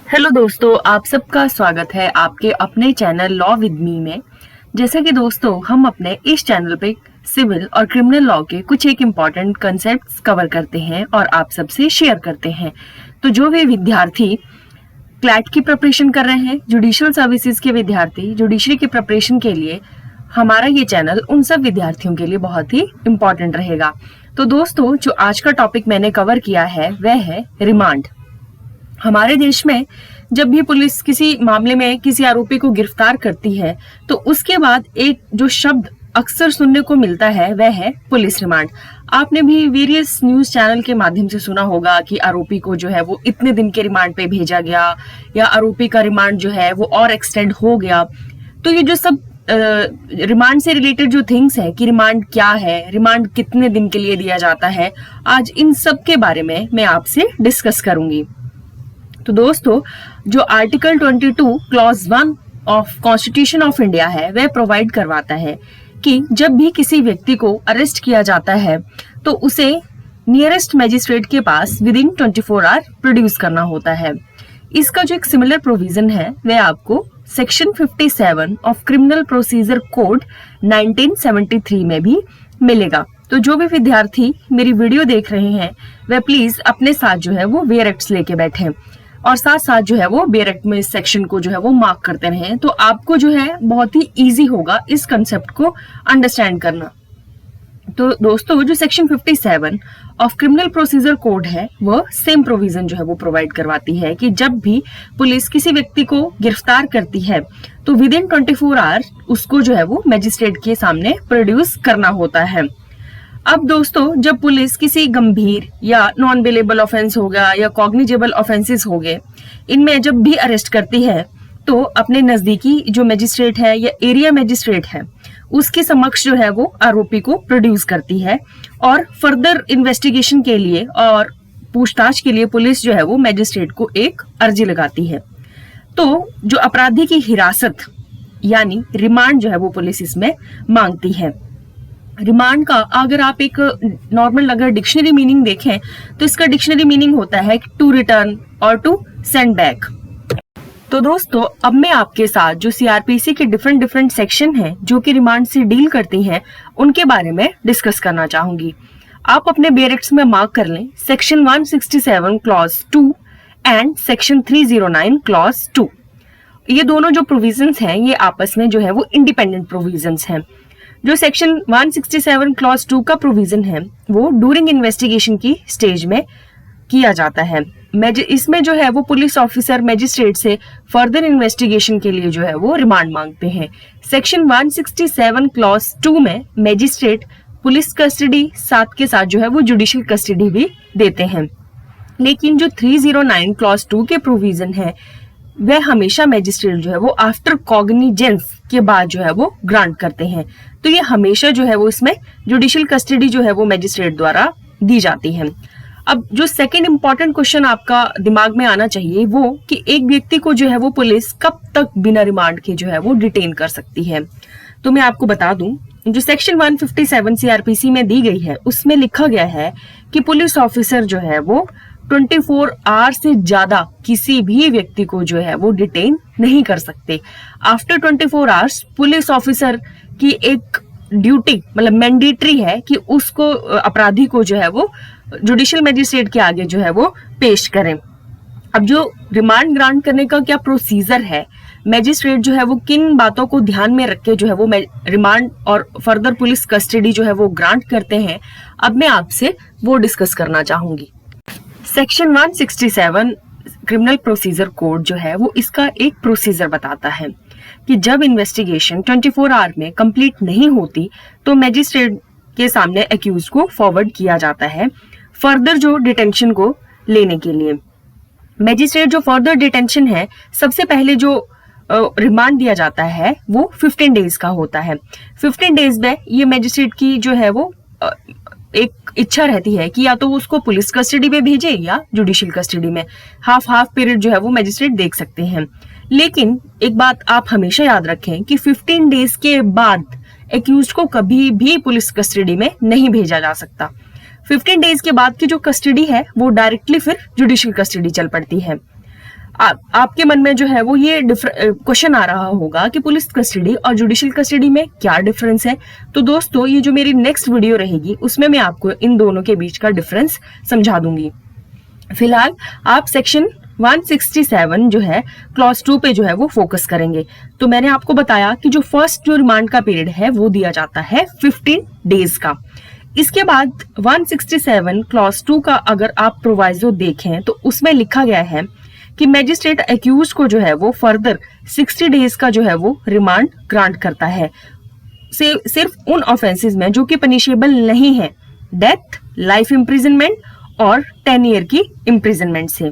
Hello दोस्तों, आप सबका स्वागत है आपके अपने चैनल लॉ विद मी में। जैसा कि दोस्तों हम अपने इस चैनल पे सिविल और क्रिमिनल लॉ के कुछ एक इम्पॉर्टेंट कंसेप्ट्स कवर करते हैं और आप सबसे शेयर करते हैं। तो जो भी विद्यार्थी क्लैट की प्रिपरेशन कर रहे हैं, जुडिशियल सर्विसेज के विद्यार्थी जुडिशरी की प्रिपरेशन के लिए हमारा ये चैनल उन सब विद्यार्थियों के लिए बहुत ही इम्पोर्टेंट रहेगा। तो दोस्तों जो आज का टॉपिक मैंने कवर किया है वह है रिमांड। हमारे देश में जब भी पुलिस किसी मामले में किसी आरोपी को गिरफ्तार करती है तो उसके बाद एक जो शब्द अक्सर सुनने को मिलता है वह है पुलिस रिमांड। आपने भी वेरियस न्यूज चैनल के माध्यम से सुना होगा कि आरोपी को जो है वो इतने दिन के रिमांड पे भेजा गया या आरोपी का रिमांड जो है वो और एक्सटेंड हो गया। तो ये जो सब रिमांड से रिलेटेड जो थिंग्स है कि रिमांड क्या है, रिमांड कितने दिन के लिए दिया जाता है, आज इन सब के बारे में मैं आपसे डिस्कस करूंगी। तो दोस्तों जो article 22 clause 1 of constitution of India है वह प्रोवाइड करवाता है कि जब भी किसी व्यक्ति को अरेस्ट किया जाता है तो उसे नियरेस्ट मजिस्ट्रेट के पास विद इन 24 आवर प्रोड्यूस करना होता है। इसका जो एक सिमिलर प्रोविजन है वह आपको section 57 of criminal procedure code 1973 में भी मिलेगा। तो जो भी विद्यार्थी मेरी वीडियो देख रहे हैं वह प्लीज अपने साथ जो है वो वेयर एक्ट्स लेके बैठे और साथ साथ जो है वो वेयर एक्ट में इस सेक्शन को जो है वो मार्क करते रहें। तो आपको जो है बहुत ही इजी होगा इस कंसेप्ट को अंडरस्टैंड करना। तो दोस्तों जो section 57 of criminal procedure code है वह सेम प्रोविजन जो है वो प्रोवाइड करवाती है कि जब भी पुलिस किसी व्यक्ति को गिरफ्तार करती है तो विद इन 24 आवर उसको जो है वो मजिस्ट्रेट के सामने प्रोड्यूस करना होता है। अब दोस्तों जब पुलिस किसी गंभीर या नॉन बेलेबल ऑफेंस हो गया या कॉग्निजेबल ऑफेंसेस हो गए, इनमें जब भी अरेस्ट करती है तो अपने नजदीकी जो मजिस्ट्रेट है या एरिया मजिस्ट्रेट है उसके समक्ष जो है वो आरोपी को प्रोड्यूस करती है और फर्दर इन्वेस्टिगेशन के लिए और पूछताछ के लिए पुलिस जो है वो मजिस्ट्रेट को एक अर्जी लगाती है। तो जो अपराधी की हिरासत यानी रिमांड जो है वो पुलिस इसमें मांगती है। रिमांड का अगर आप एक नॉर्मल अगर डिक्शनरी मीनिंग देखें तो इसका डिक्शनरी मीनिंग होता है टू रिटर्न और टू सेंड बैक। तो दोस्तों अब मैं आपके साथ जो सीआरपीसी के डिफरेंट सेक्शन हैं जो कि रिमांड से डील करती हैं उनके बारे में डिस्कस करना चाहूंगी। आप अपने बेरेक्ट्स में मार्क कर लें section 167 clause 2 and section 309 clause 2। ये दोनों जो प्रोविजंस हैं ये आपस में जो है वो इंडिपेंडेंट प्रोविजंस हैं। जो सेक्शन 167 क्लॉज 2 का प्रोविजन है वो ड्यूरिंग इन्वेस्टिगेशन की स्टेज में किया जाता है। इसमें जो है वो पुलिस ऑफिसर मजिस्ट्रेट से फर्दर इन्वेस्टिगेशन के लिए जो है वो रिमांड मांगते हैं। सेक्शन 167 क्लॉज 2 में मजिस्ट्रेट पुलिस कस्टडी साथ के साथ जो है वो जुडिशियल कस्टडी भी देते हैं। लेकिन जो 309 क्लॉज 2 के प्रोविजन है वह हमेशा मजिस्ट्रेट जो है वो आफ्टर कॉग्निजेंस के बाद जो है वो ग्रांट करते हैं। तो ये हमेशा जो है वो इसमें जुडिशियल कस्टडी जो है वो मजिस्ट्रेट द्वारा दी जाती है। अब जो सेकंड इंपॉर्टेंट क्वेश्चन आपका दिमाग में आना चाहिए वो कि एक व्यक्ति को जो है वो पुलिस कब तक बिना रिमांड के जो है वो डिटेन कर सकती है। तो मैं आपको बता दूं जो सेक्शन 157 सीआरपीसी में दी गई है उसमें लिखा गया है कि पुलिस ऑफिसर जो है वो 24 आवर से ज्यादा किसी भी व्यक्ति को जो है वो डिटेन नहीं कर सकते। आफ्टर 24 आवर्स पुलिस ऑफिसर की एक ड्यूटी मतलब मैंडेटरी है कि उसको अपराधी को जो है वो जुडिशियल मजिस्ट्रेट के आगे जो है वो पेश करें। अब जो रिमांड ग्रांट करने का क्या प्रोसीजर है, मजिस्ट्रेट जो है वो किन बातों को ध्यान में रख के जो है वो रिमांड और फर्दर पुलिस कस्टडी जो है वो ग्रांट करते हैं, अब मैं आपसे वो डिस्कस करना चाहूंगी। सेक्शन 167 क्रिमिनल प्रोसीजर कोड जो है वो इसका एक प्रोसीजर बताता है कि जब इन्वेस्टिगेशन 24 आवर में कंप्लीट नहीं होती तो मजिस्ट्रेट के सामने एक्यूज को फॉरवर्ड किया जाता है फर्दर जो डिटेंशन को लेने के लिए। मजिस्ट्रेट जो फर्दर डिटेंशन है सबसे पहले जो रिमांड दिया जाता है वो 15 डेज का होता है। 15 डेज में ये मजिस्ट्रेट की जो है वो एक इच्छा रहती है कि या तो वो उसको पुलिस कस्टडी में भेजे या जुडिशियल कस्टडी में। हाफ पीरियड जो है वो मजिस्ट्रेट देख सकते हैं। लेकिन एक बात आप हमेशा याद रखें कि 15 डेज के बाद एक्यूज को कभी भी पुलिस कस्टडी में नहीं भेजा जा सकता। 15 डेज के बाद की जो कस्टडी है वो डायरेक्टली फिर जुडिशियल कस्टडी चल पड़ती है। आपके मन में जो है वो ये क्वेश्चन आ रहा होगा कि पुलिस कस्टडी और जुडिशियल कस्टडी में क्या डिफरेंस है। तो दोस्तों ये जो मेरी नेक्स्ट वीडियो रहेगी उसमें मैं आपको इन दोनों के बीच का डिफरेंस समझा दूंगी। फिलहाल आप सेक्शन 167 जो है क्लॉज 2 पे जो है वो फोकस करेंगे। तो मैंने आपको बताया कि जो फर्स्ट जो रिमांड का पीरियड है वो दिया जाता है 15 डेज का। इसके बाद 167 क्लॉज 2 का अगर आप प्रोवाइजो देखें तो उसमें लिखा गया है कि मैजिस्ट्रेट एक्यूज को जो है वो फर्दर 60 डेज का जो है वो रिमांड ग्रांट करता है, सिर्फ उन ऑफेंसेस में जो कि पनिशेबल नहीं है, डेथ, लाइफ इम्प्रिजनमेंट और 10 ईयर की इम्प्रिजनमेंट से।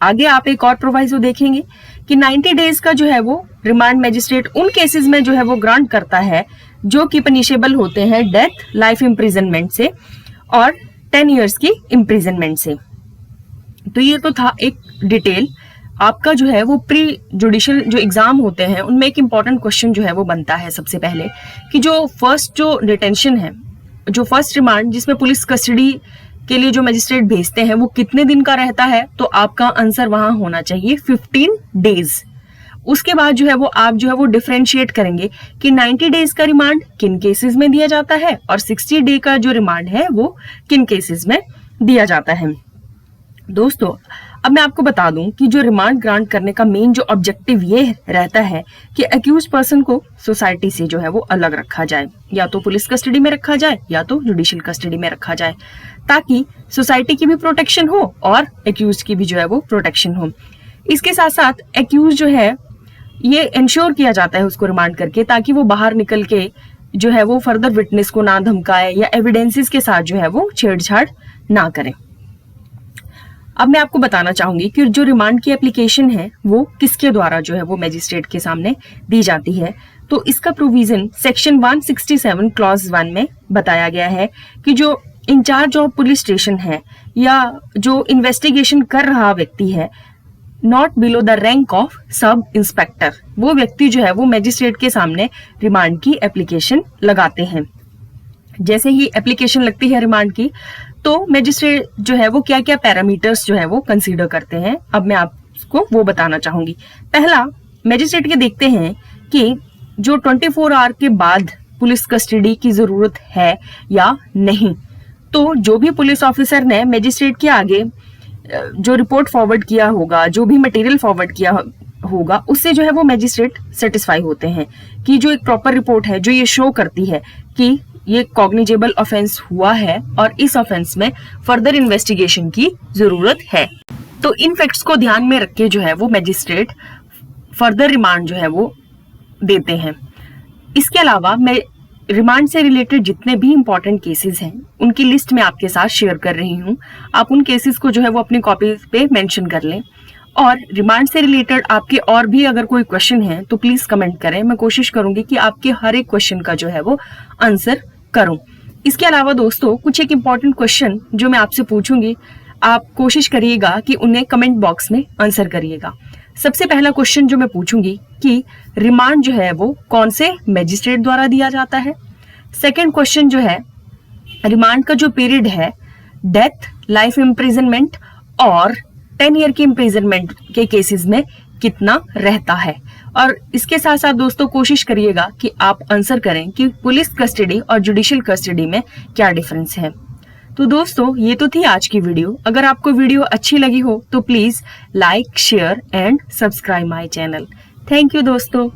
आगे आप एक और प्रोवाइजो देखेंगे कि 90 डेज का जो है वो रिमांड मैजिस्ट्रेट उन केसेस में जो है वो ग्रांट करता है जो कि पनिशेबल होते हैं डेथ, लाइफ इम्प्रिजनमेंट से और 10 ईयर्स की इम्प्रिजनमेंट से। तो ये तो था एक डिटेल। आपका जो है वो प्री जुडिशियल जो एग्जाम होते हैं उनमें एक इम्पॉर्टेंट क्वेश्चन जो है वो बनता है सबसे पहले कि जो फर्स्ट जो डिटेंशन है, जो फर्स्ट रिमांड जिसमें पुलिस कस्टडी के लिए जो मैजिस्ट्रेट भेजते हैं वो कितने दिन का रहता है। तो आपका आंसर वहां होना चाहिए 15 डेज। उसके बाद जो है वो आप जो है वो डिफरेंशिएट करेंगे कि 90 डेज का रिमांड किन केसेस में दिया जाता है और 60 डे का जो रिमांड है वो किन केसेस में दिया जाता है। दोस्तों अब मैं आपको बता दूं कि जो रिमांड ग्रांट करने का मेन जो ऑब्जेक्टिव ये रहता है कि अक्यूज पर्सन को सोसाइटी से जो है वो अलग रखा जाए, या तो पुलिस कस्टडी में रखा जाए या तो जुडिशियल कस्टडी में रखा जाए, ताकि सोसाइटी की भी प्रोटेक्शन हो और अक्यूज की भी जो है वो प्रोटेक्शन हो। इसके साथ साथ अक्यूज जो है ये इंश्योर किया जाता है उसको रिमांड करके, ताकि वो बाहर निकल के जो है वो फर्दर विटनेस को ना धमकाए या एविडेंसेस के साथ जो है वो छेड़छाड़ ना करें। अब मैं आपको बताना चाहूंगी कि जो रिमांड की एप्लीकेशन है वो किसके द्वारा जो है वो मैजिस्ट्रेट के सामने दी जाती है। तो इसका प्रोविजन सेक्शन 167 क्लॉज 1 में बताया गया है कि जो इंचार्ज ऑफ पुलिस स्टेशन है या जो इन्वेस्टिगेशन कर रहा व्यक्ति है, not below the rank of sub inspector, वो व्यक्ति जो है वो मैजिस्ट्रेट के सामने रिमांड की एप्लीकेशन लगाते हैं। जैसे ही एप्लीकेशन लगती है रिमांड की तो मैजिस्ट्रेट जो है वो क्या क्या पैरामीटर्स जो है वो कंसीडर करते हैं, अब मैं आपको वो बताना चाहूंगी। पहला, मैजिस्ट्रेट ये देखते हैं कि जो 24 आवर के बाद पुलिस कस्टडी की जरूरत है या नहीं। तो जो भी पुलिस ऑफिसर ने मैजिस्ट्रेट के आगे जो रिपोर्ट फॉरवर्ड किया होगा, जो भी मटेरियल फॉरवर्ड किया होगा, उससे जो है वो मैजिस्ट्रेट सेटिस्फाई होते हैं कि जो एक प्रॉपर रिपोर्ट है जो ये शो करती है कि ये कॉग्निजेबल ऑफेंस हुआ है और इस ऑफेंस में फर्दर इन्वेस्टिगेशन की जरूरत है। तो इन फैक्ट्स को ध्यान में रख के जो है वो मैजिस्ट्रेट फर्दर रिमांड जो है वो देते हैं। इसके अलावा मैं रिमांड से रिलेटेड जितने भी इंपॉर्टेंट केसेस हैं उनकी लिस्ट में आपके साथ शेयर कर रही हूँ। आप उन केसेस को जो है वो अपनी कॉपी पे मेंशन कर लें, और रिमांड से रिलेटेड आपके और भी अगर कोई क्वेश्चन है तो प्लीज कमेंट करें। मैं कोशिश करूंगी कि आपके हर एक क्वेश्चन का जो है वो आंसर करूं। इसके अलावा दोस्तों कुछ एक इम्पॉर्टेंट क्वेश्चन जो मैं आपसे पूछूंगी, आप कोशिश करिएगा कि उन्हें कमेंट बॉक्स में आंसर करिएगा। सबसे पहला क्वेश्चन जो मैं पूछूंगी कि रिमांड जो है वो कौन से मैजिस्ट्रेट द्वारा दिया जाता है। सेकंड क्वेश्चन जो है, रिमांड का जो पीरियड है डेथ, लाइफ इम्प्रिजनमेंट और 10 ईयर की इम्प्रिजनमेंट के केसेस में कितना रहता है। और इसके साथ साथ दोस्तों कोशिश करिएगा कि आप आंसर करें कि पुलिस कस्टडी और जुडिशियल कस्टडी में क्या डिफरेंस है। तो दोस्तों ये तो थी आज की वीडियो। अगर आपको वीडियो अच्छी लगी हो तो please like, share and subscribe my channel. Thank you दोस्तों।